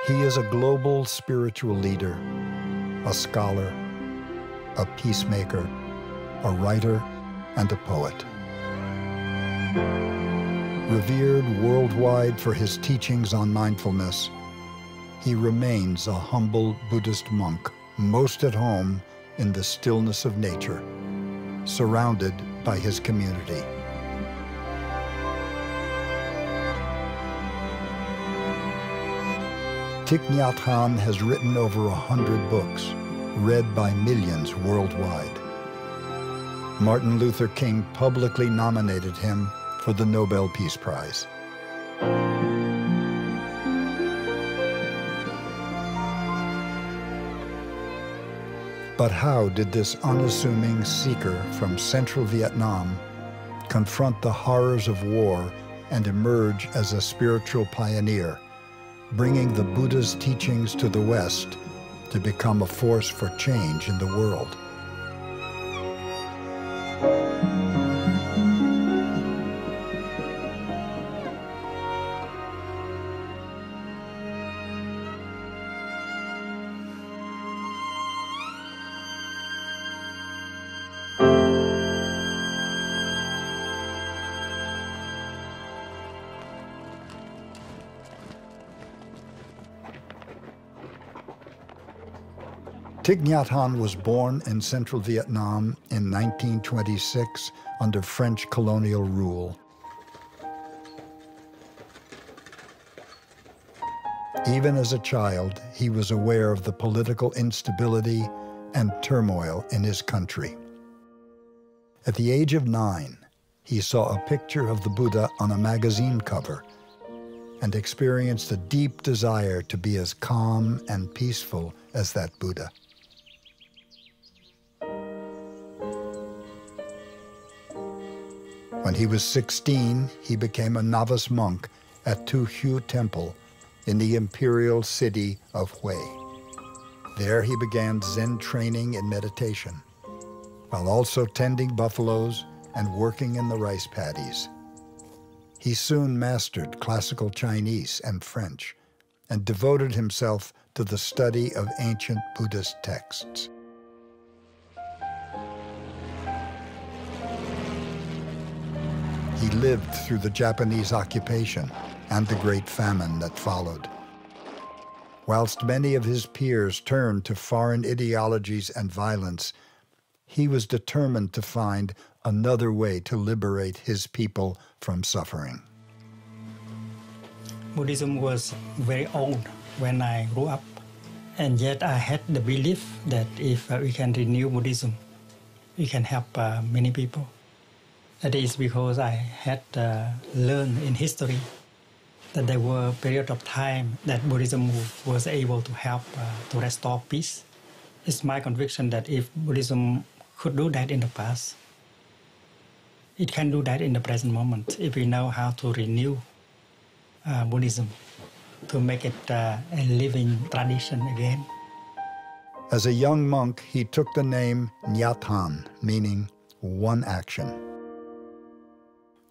He is a global spiritual leader, a scholar, a peacemaker, a writer, and a poet. Revered worldwide for his teachings on mindfulness, he remains a humble Buddhist monk, most at home in the stillness of nature, surrounded by his community. Thich Nhat Hanh has written over 100 books, read by millions worldwide. Martin Luther King publicly nominated him for the Nobel Peace Prize. But how did this unassuming seeker from central Vietnam confront the horrors of war and emerge as a spiritual pioneer, bringing the Buddha's teachings to the West to become a force for change in the world? Thich Nhat Hanh was born in central Vietnam in 1926 under French colonial rule. Even as a child, he was aware of the political instability and turmoil in his country. At the age of 9, he saw a picture of the Buddha on a magazine cover and experienced a deep desire to be as calm and peaceful as that Buddha. When he was 16, he became a novice monk at Tu Hu Temple in the imperial city of Hue. There he began Zen training and meditation, while also tending buffaloes and working in the rice paddies. He soon mastered classical Chinese and French and devoted himself to the study of ancient Buddhist texts. He lived through the Japanese occupation and the Great Famine that followed. Whilst many of his peers turned to foreign ideologies and violence, he was determined to find another way to liberate his people from suffering. Buddhism was very old when I grew up, and yet I had the belief that if we can renew Buddhism, we can help many people. That is because I had learned in history that there were periods of time that Buddhism was able to help to restore peace. It's my conviction that if Buddhism could do that in the past, it can do that in the present moment if we know how to renew Buddhism, to make it a living tradition again. As a young monk, he took the name Nhat Hanh, meaning one action.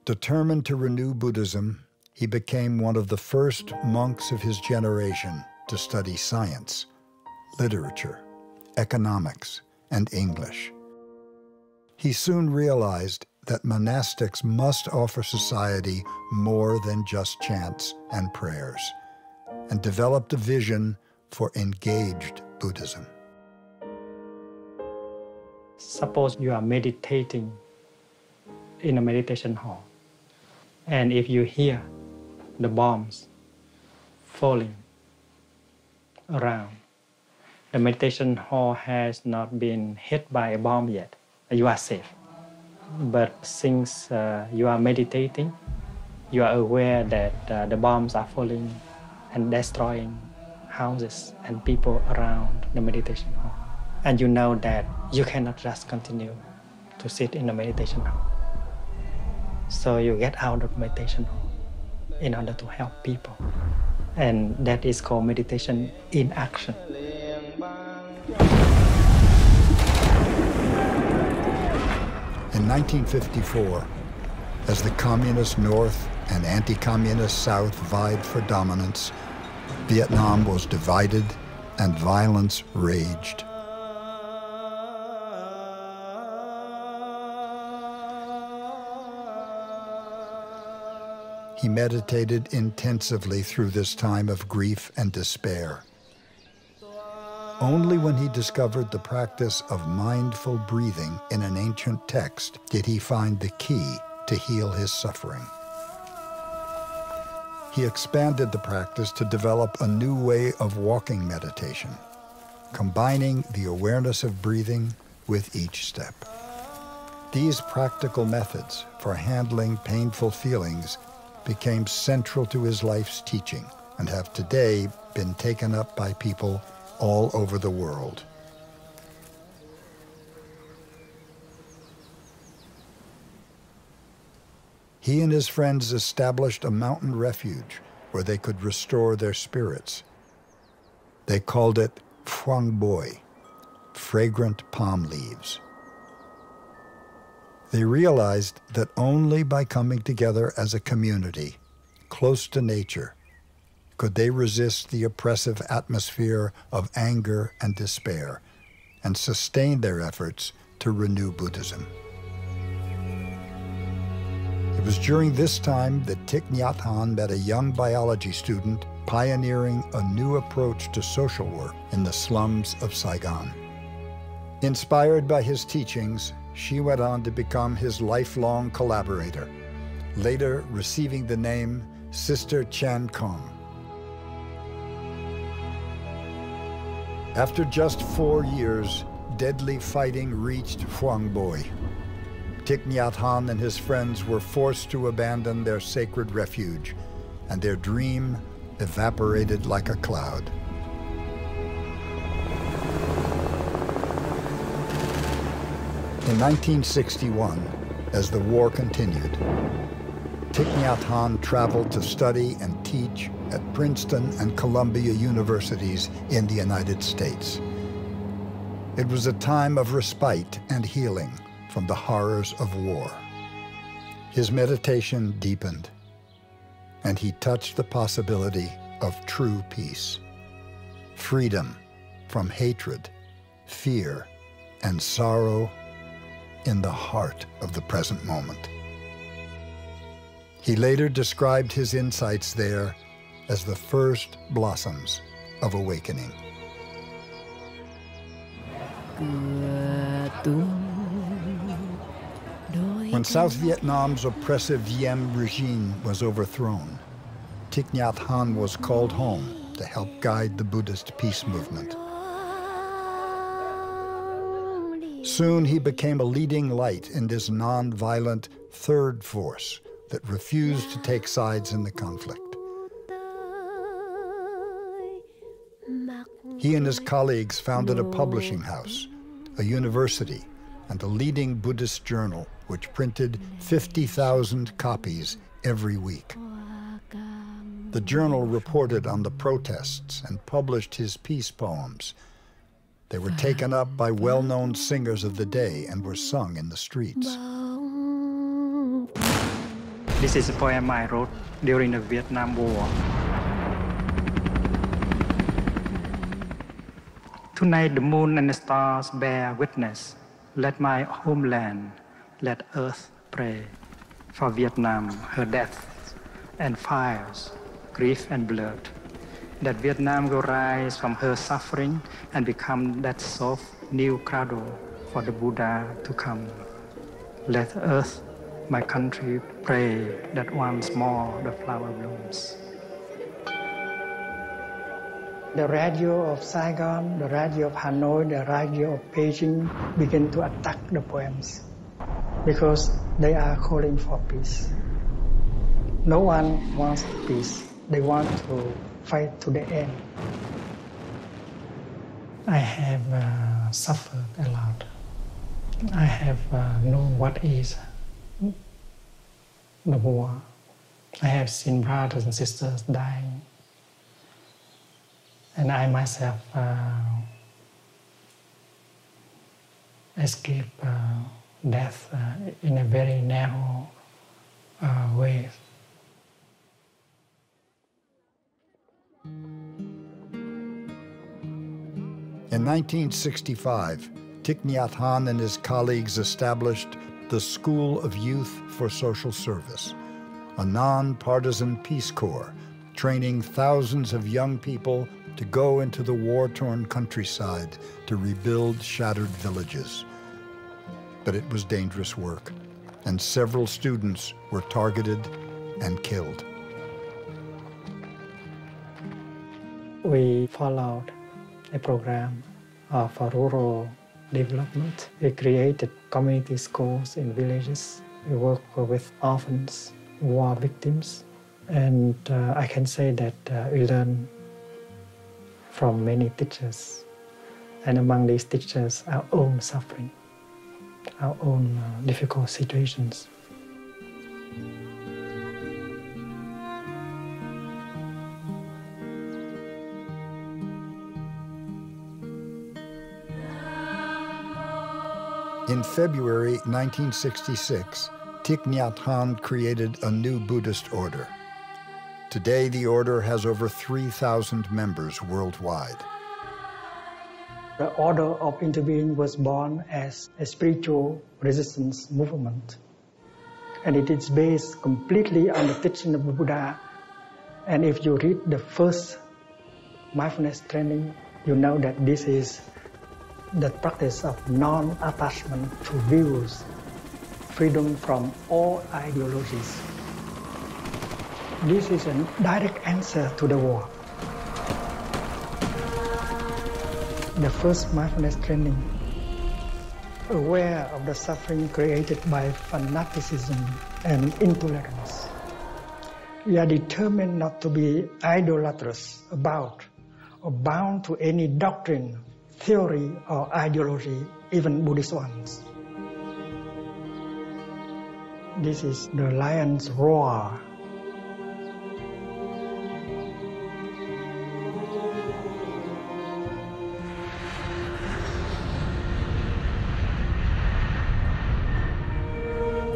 Determined to renew Buddhism, he became one of the first monks of his generation to study science, literature, economics, and English. He soon realized that monastics must offer society more than just chants and prayers, and developed a vision for engaged Buddhism. Suppose you are meditating in a meditation hall, and if you hear the bombs falling around, the meditation hall has not been hit by a bomb yet. You are safe. But since you are meditating, you are aware that the bombs are falling and destroying houses and people around the meditation hall. And you know that you cannot just continue to sit in the meditation hall. So you get out of meditation hall in order to help people. And that is called meditation in action. In 1954, as the communist North and anti-communist South vied for dominance, Vietnam was divided and violence raged. He meditated intensively through this time of grief and despair. Only when he discovered the practice of mindful breathing in an ancient text did he find the key to heal his suffering. He expanded the practice to develop a new way of walking meditation, combining the awareness of breathing with each step. These practical methods for handling painful feelings became central to his life's teaching and have today been taken up by people all over the world. He and his friends established a mountain refuge where they could restore their spirits. They called it Phuong Boi, fragrant palm leaves. They realized that only by coming together as a community, close to nature, could they resist the oppressive atmosphere of anger and despair and sustain their efforts to renew Buddhism. It was during this time that Thich Nhat Hanh met a young biology student pioneering a new approach to social work in the slums of Saigon. Inspired by his teachings, she went on to become his lifelong collaborator, later receiving the name Sister Chan Kong. After just 4 years, deadly fighting reached Phuong Boi. Thich Nhat Hanh and his friends were forced to abandon their sacred refuge, and their dream evaporated like a cloud. In 1961, as the war continued, Thich Nhat Hanh traveled to study and teach at Princeton and Columbia universities in the United States. It was a time of respite and healing from the horrors of war. His meditation deepened, and he touched the possibility of true peace, freedom from hatred, fear, and sorrow in the heart of the present moment. He later described his insights there as the first blossoms of awakening. When South Vietnam's oppressive Diem regime was overthrown, Thich Nhat Hanh was called home to help guide the Buddhist peace movement. Soon he became a leading light in this non-violent third force that refused to take sides in the conflict. He and his colleagues founded a publishing house, a university, and a leading Buddhist journal which printed 50,000 copies every week. The journal reported on the protests and published his peace poems. They were taken up by well-known singers of the day and were sung in the streets. This is a poem I wrote during the Vietnam War. Tonight the moon and the stars bear witness. Let my homeland, let earth pray for Vietnam, her deaths and fires, grief and blood. That Vietnam will rise from her suffering and become that soft new cradle for the Buddha to come. Let earth, my country, pray that once more the flower blooms. The radio of Saigon, the radio of Hanoi, the radio of Beijing begin to attack the poems because they are calling for peace. No one wants peace. They want to fight to the end. I have suffered a lot. I have known what is the war. I have seen brothers and sisters dying. And I myself escaped death in a very narrow way. In 1965, Thich Nhat Hanh and his colleagues established the School of Youth for Social Service, a non-partisan Peace Corps training thousands of young people to go into the war-torn countryside to rebuild shattered villages. But it was dangerous work, and several students were targeted and killed. We followed a program for rural development. We created community schools in villages. We work with orphans, war victims, and I can say that we learned from many teachers, and among these teachers, our own suffering, our own difficult situations. In February 1966, Thich Nhat Hanh created a new Buddhist order. Today, the order has over 3,000 members worldwide. The Order of Interbeing was born as a spiritual resistance movement. And it is based completely on the teaching of the Buddha. And if you read the first mindfulness training, you know that this is the practice of non-attachment to views, freedom from all ideologies. This is a direct answer to the war. The first mindfulness training, aware of the suffering created by fanaticism and intolerance. We are determined not to be idolatrous about or bound to any doctrine, theory, or ideology, even Buddhist ones. This is the lion's roar.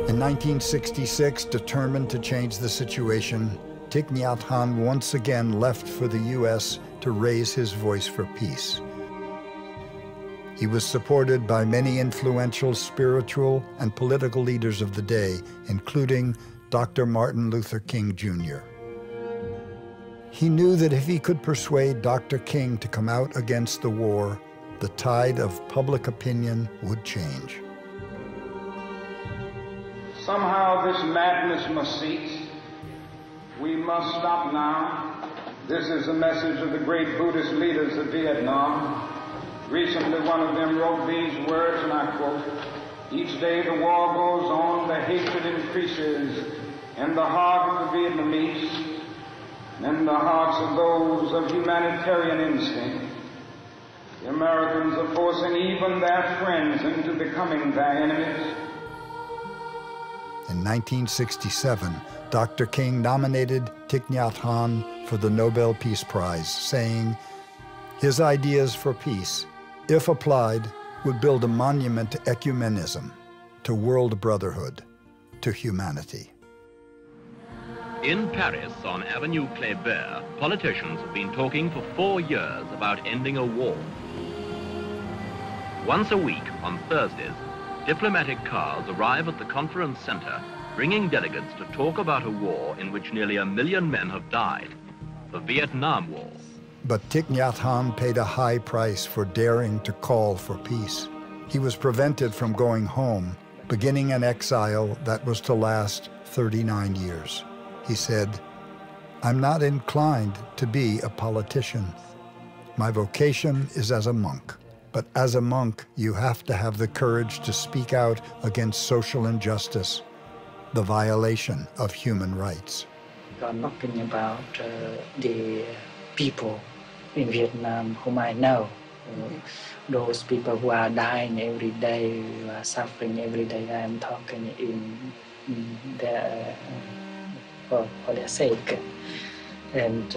In 1966, determined to change the situation, Thich Nhat Hanh once again left for the U.S. to raise his voice for peace. He was supported by many influential spiritual and political leaders of the day, including Dr. Martin Luther King Jr. He knew that if he could persuade Dr. King to come out against the war, the tide of public opinion would change. Somehow this madness must cease. We must stop now. This is the message of the great Buddhist leaders of Vietnam. Recently, one of them wrote these words, and I quote, "Each day the war goes on, the hatred increases in the heart of the Vietnamese and in the hearts of those of humanitarian instinct. The Americans are forcing even their friends into becoming their enemies." In 1967, Dr. King nominated Thich Nhat Hanh for the Nobel Peace Prize, saying, his ideas for peace, if applied, would build a monument to ecumenism, to world brotherhood, to humanity. In Paris, on Avenue Kléber, politicians have been talking for 4 years about ending a war. Once a week, on Thursdays, diplomatic cars arrive at the conference center, bringing delegates to talk about a war in which nearly 1 million men have died, the Vietnam War. But Thich Nhat Hanh paid a high price for daring to call for peace. He was prevented from going home, beginning an exile that was to last 39 years. He said, "I'm not inclined to be a politician. My vocation is as a monk. But as a monk, you have to have the courage to speak out against social injustice, the violation of human rights." You are talking about the people in Vietnam whom I know. Those people who are dying every day, who are suffering every day. I am talking in their, for their sake. And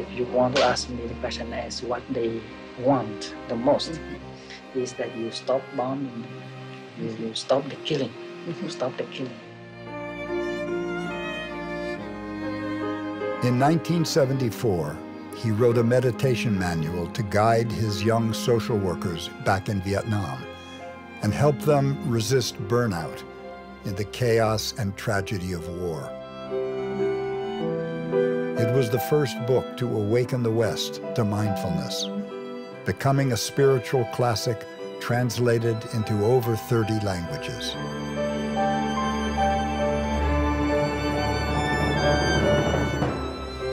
if you want to ask me the question as what they want the most, is that you stop bombing, you stop the killing, stop the killing. In 1974, he wrote a meditation manual to guide his young social workers back in Vietnam and help them resist burnout in the chaos and tragedy of war. It was the first book to awaken the West to mindfulness, becoming a spiritual classic translated into over 30 languages.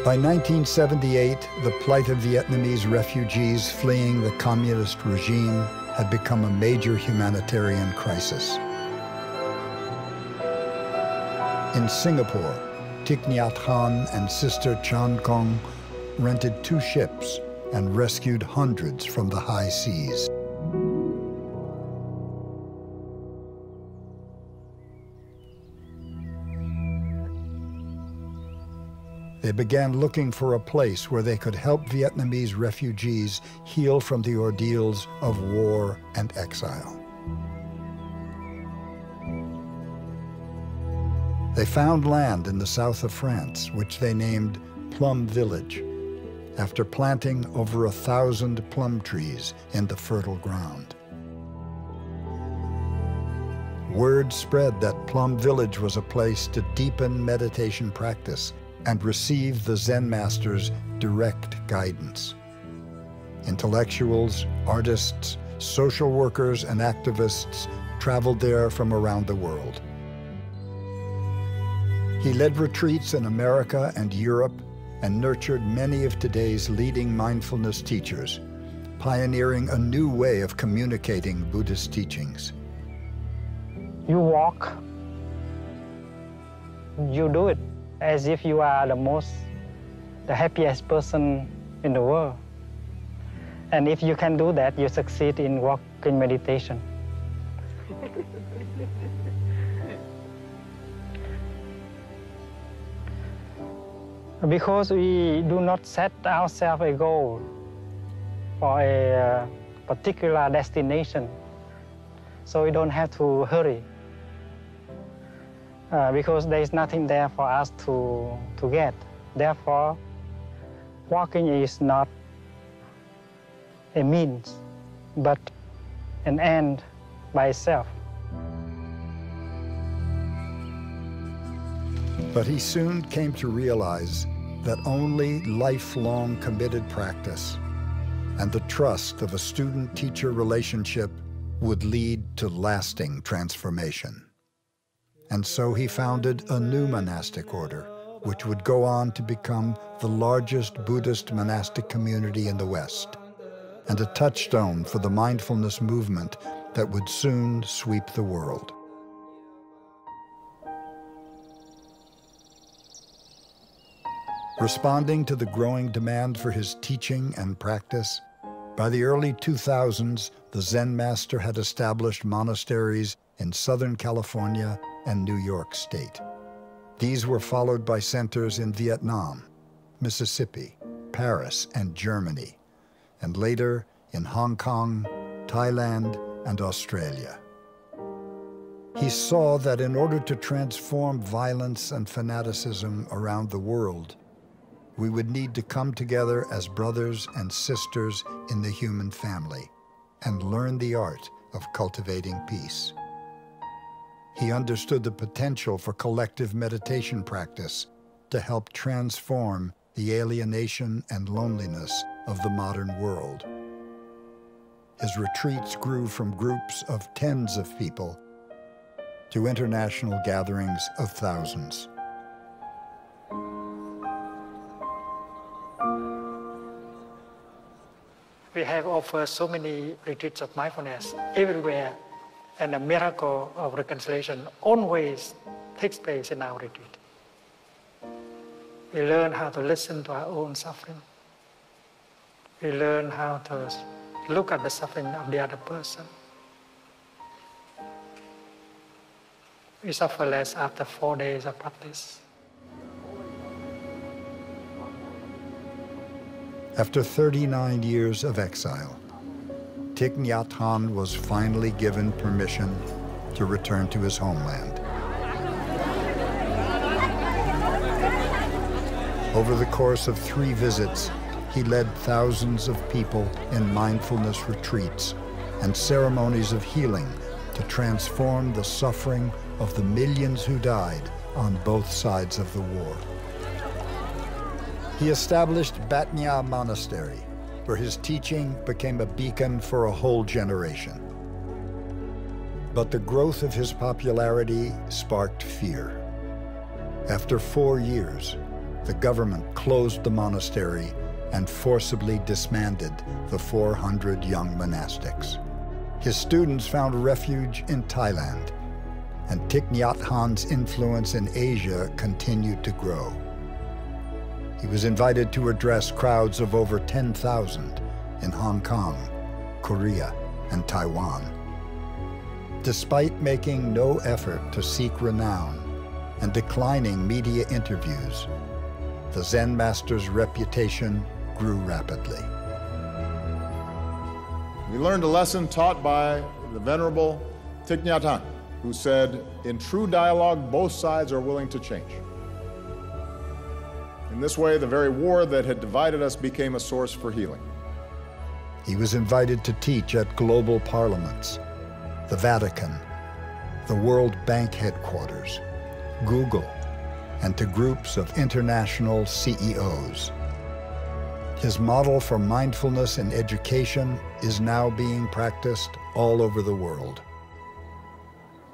By 1978, the plight of Vietnamese refugees fleeing the communist regime had become a major humanitarian crisis. In Singapore, Thich Nhat Hanh and Sister Chan Kong rented 2 ships and rescued hundreds from the high seas. They began looking for a place where they could help Vietnamese refugees heal from the ordeals of war and exile. They found land in the south of France, which they named Plum Village, after planting over 1,000 plum trees in the fertile ground. Word spread that Plum Village was a place to deepen meditation practice and receive the Zen master's direct guidance. Intellectuals, artists, social workers, and activists traveled there from around the world. He led retreats in America and Europe and nurtured many of today's leading mindfulness teachers, pioneering a new way of communicating Buddhist teachings. You walk, you do it as if you are the happiest person in the world. And if you can do that, you succeed in walking meditation. Because we do not set ourselves a goal for a particular destination, so we don't have to hurry. Because there is nothing there for us to get. Therefore, walking is not a means, but an end by itself. But he soon came to realize that only lifelong committed practice and the trust of a student-teacher relationship would lead to lasting transformation. And so he founded a new monastic order, which would go on to become the largest Buddhist monastic community in the West, and a touchstone for the mindfulness movement that would soon sweep the world. Responding to the growing demand for his teaching and practice, by the early 2000s, the Zen master had established monasteries in Southern California and New York State. These were followed by centers in Vietnam, Mississippi, Paris, and Germany, and later in Hong Kong, Thailand, and Australia. He saw that in order to transform violence and fanaticism around the world, we would need to come together as brothers and sisters in the human family and learn the art of cultivating peace. He understood the potential for collective meditation practice to help transform the alienation and loneliness of the modern world. His retreats grew from groups of tens of people to international gatherings of thousands. We have offered so many retreats of mindfulness everywhere, and the miracle of reconciliation always takes place in our retreat. We learn how to listen to our own suffering. We learn how to look at the suffering of the other person. We suffer less after 4 days of practice. After 39 years of exile, Thich Nhat Hanh was finally given permission to return to his homeland. Over the course of 3 visits, he led thousands of people in mindfulness retreats and ceremonies of healing to transform the suffering of the millions who died on both sides of the war. He established Bat Nya Monastery, where his teaching became a beacon for a whole generation. But the growth of his popularity sparked fear. After 4 years, the government closed the monastery and forcibly disbanded the 400 young monastics. His students found refuge in Thailand, and Thich Nhat Hanh's influence in Asia continued to grow. He was invited to address crowds of over 10,000 in Hong Kong, Korea, and Taiwan. Despite making no effort to seek renown and declining media interviews, the Zen master's reputation grew rapidly. We learned a lesson taught by the Venerable Thich Nhat Hanh, who said, "In true dialogue, both sides are willing to change." In this way, the very war that had divided us became a source for healing. He was invited to teach at global parliaments, the Vatican, the World Bank headquarters, Google, and to groups of international CEOs. His model for mindfulness in education is now being practiced all over the world.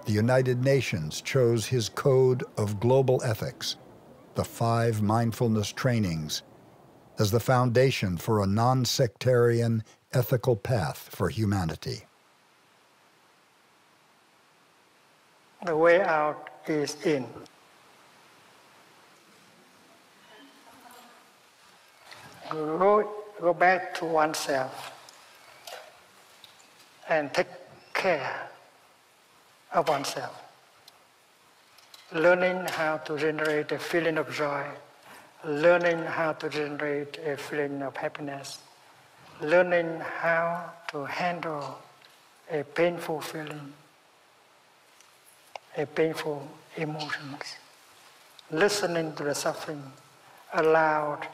The United Nations chose his code of global ethics, the 5 mindfulness trainings, as the foundation for a non-sectarian ethical path for humanity. The way out is in. Go back to oneself and take care of oneself. Learning how to generate a feeling of joy, learning how to generate a feeling of happiness, learning how to handle a painful feeling, a painful emotions, listening to the suffering, allowed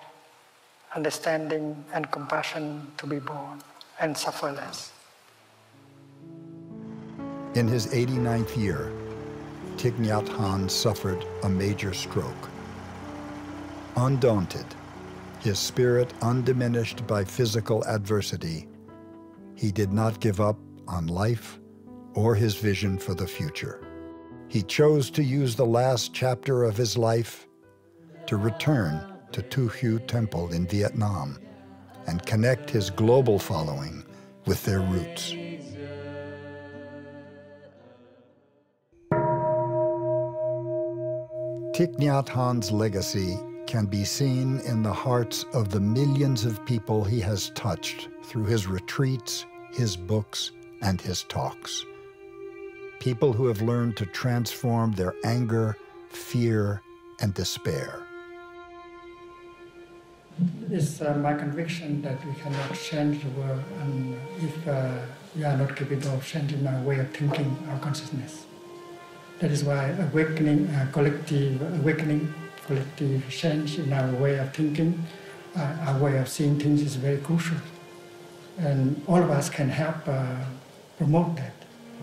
understanding and compassion to be born and suffer less. In his 89th year, Thich Nhat Hanh suffered a major stroke. Undaunted, his spirit undiminished by physical adversity, he did not give up on life or his vision for the future. He chose to use the last chapter of his life to return to Tu Hieu Temple in Vietnam and connect his global following with their roots. Thich Nhat Hanh's legacy can be seen in the hearts of the millions of people he has touched through his retreats, his books, and his talks. People who have learned to transform their anger, fear, and despair. It's my conviction that we cannot change the world if we are not capable of changing our way of thinking, our consciousness. That is why collective change in our way of thinking, our way of seeing things is very crucial. And all of us can help promote that.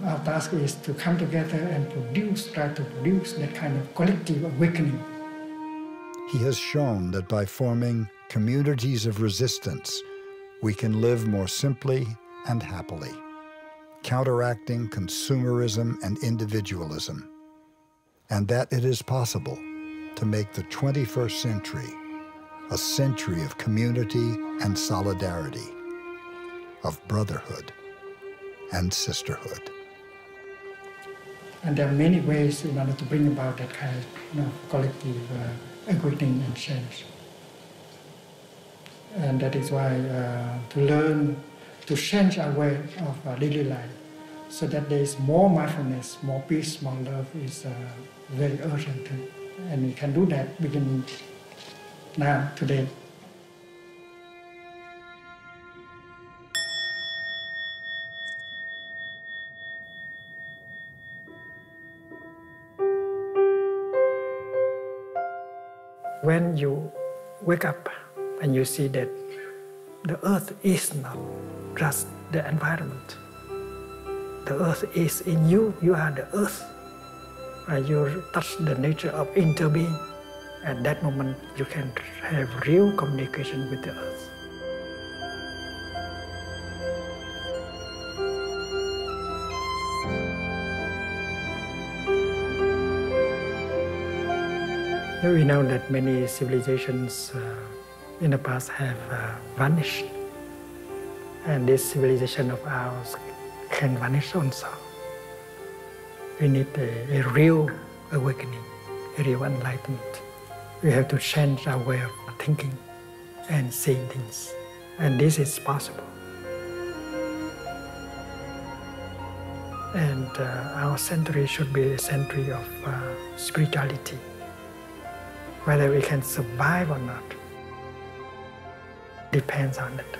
Our task is to come together and try to produce that kind of collective awakening. He has shown that by forming communities of resistance, we can live more simply and happily, counteracting consumerism and individualism, and that it is possible to make the 21st century a century of community and solidarity, of brotherhood and sisterhood. And there are many ways in order to bring about that kind of collective awakening and change. And that is why to learn to change our way of daily life so that there is more mindfulness, more peace, more love is very urgent. And we can do that beginning now, today. When you wake up and you see that the earth is not just the environment. The earth is in you. You are the earth. You touch the nature of interbeing. At that moment, you can have real communication with the earth. We know that many civilizations in the past have vanished, and this civilization of ours can vanish also. We need a real awakening, a real enlightenment. We have to change our way of thinking and seeing things, and this is possible. And our century should be a century of spirituality. Whether we can survive or not depends on it.